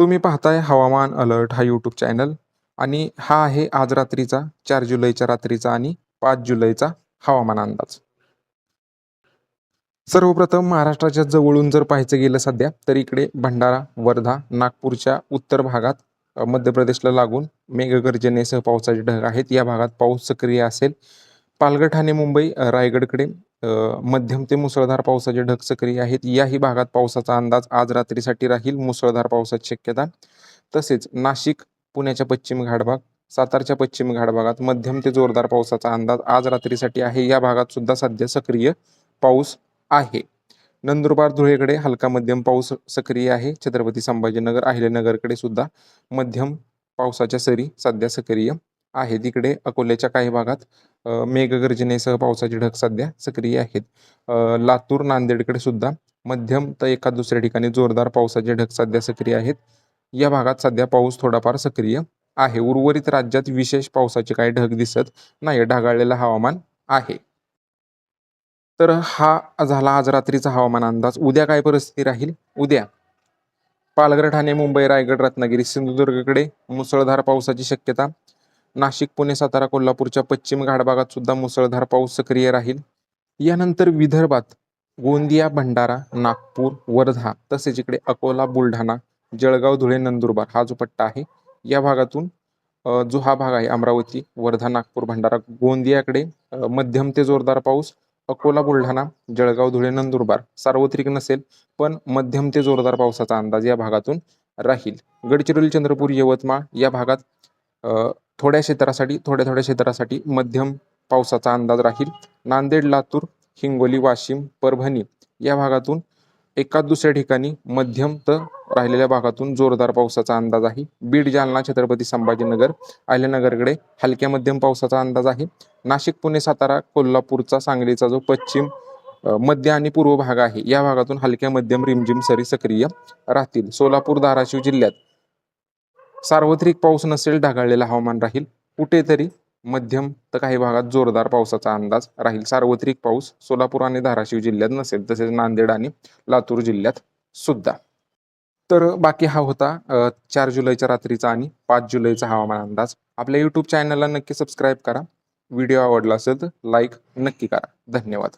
तुम्ही पाहताय हवामान अलर्ट हा यूट्यूब चॅनल आणि हा आहे आज रात्रीचा 4 जुलैच्या रात्रीचा आणि 5 जुलैचा हवामान अंदाज. सर्वप्रथम महाराष्ट्राच्या जवळून जर पाहायचं गेलं सध्या तर इकडे भंडारा, वर्धा, नागपूरच्या उत्तर भागात मध्य प्रदेशला लागून मेघगर्जनेसह पावसाचे ढग आहेत. या भागात पाऊस सक्रिय असेल. पालघर, ठाणे, मुंबई, रायगडकडे मध्यम ते मुसळधार पावसाचे ढग सक्रिय आहेत. याही भागात पावसाचा अंदाज आज रात्रीसाठी राहील. मुसळधार पावसाची शक्यता. तसेच नाशिक, पुण्याच्या पश्चिम घाटभाग, सातारच्या पश्चिम घाटभागात मध्यम ते जोरदार पावसाचा अंदाज आज रात्रीसाठी आहे. या भागात सुद्धा सध्या सक्रिय पाऊस आहे. नंदुरबार, धुळेकडे हलका मध्यम पाऊस सक्रिय आहे. छत्रपती संभाजीनगर, अहिल्यानगरकडे सुद्धा मध्यम पावसाच्या सरी सध्या सक्रिय आहेत. इकडे अकोल्याच्या काही भागात मेघगर्जनेसह पावसाचे ढग सध्या सक्रिय आहेत. लातूर, नांदेडकडे सुद्धा मध्यम तर एका दुसऱ्या ठिकाणी जोरदार पावसाचे ढग सध्या सक्रिय आहेत. या भागात सध्या पाऊस थोडाफार सक्रिय आहे. उर्वरित राज्यात विशेष पावसाचे काही ढग दिसत नाही. ढगाळलेलं हवामान आहे. तर हा झाला आज रात्रीचा हवामान अंदाज. उद्या काय परिस्थिती राहील? उद्या पालघर, ठाणे, मुंबई, रायगड, रत्नागिरी, सिंधुदुर्गकडे मुसळधार पावसाची शक्यता. नाशिक, पुणे, सातारा, कोल्हापूरच्या पश्चिम घाटभागात सुद्धा मुसळधार पाऊस सक्रिय राहील. यानंतर विदर्भात गोंदिया, भंडारा, नागपूर, वर्धा तसेच इकडे अकोला, बुलढाणा, जळगाव, धुळे, नंदुरबार हा जो पट्टा आहे या भागातून जो हा भाग आहे अमरावती, वर्धा, नागपूर, भंडारा, गोंदियाकडे मध्यम ते जोरदार पाऊस. अकोला, बुलढाणा, जळगाव, धुळे, नंदुरबार सार्वत्रिक नसेल पण मध्यम ते जोरदार पावसाचा अंदाज या भागातून राहील. गडचिरोली, चंद्रपूर, यवतमाळ या भागात थोड्या क्षेत्रासाठी मध्यम पावसाचा अंदाज राहील. नांदेड, लातूर, हिंगोली, वाशिम, परभणी या भागातून एकाच दुसऱ्या ठिकाणी मध्यम तर राहिलेल्या भागातून जोरदार पावसाचा अंदाज आहे. बीड, जालना, छत्रपती संभाजीनगर, अहिल्यानगरकडे हलक्या मध्यम पावसाचा अंदाज आहे. नाशिक, पुणे, सातारा, कोल्हापूरचा, सांगलीचा जो पश्चिम, मध्य आणि पूर्व भाग आहे या भागातून हलक्या मध्यम रिमझिम सरी सक्रिय राहतील. सोलापूर, धाराशिव जिल्ह्यात सार्वत्रिक पाऊस नसेल, ढगाळलेलं हवामान राहील. कुठेतरी मध्यम तर काही भागात जोरदार पावसाचा अंदाज राहील. सार्वत्रिक पाऊस सोलापूर आणि धाराशिव जिल्ह्यात नसेल, तसेच नांदेड आणि लातूर जिल्ह्यात सुद्धा. तर बाकी हा होता 4 जुलैच्या रात्रीचा आणि 5 जुलैचा हवामान अंदाज. आपल्या यूट्यूब चॅनलला नक्की सबस्क्राईब करा. व्हिडिओ आवडला असेल तर लाईक नक्की करा. धन्यवाद.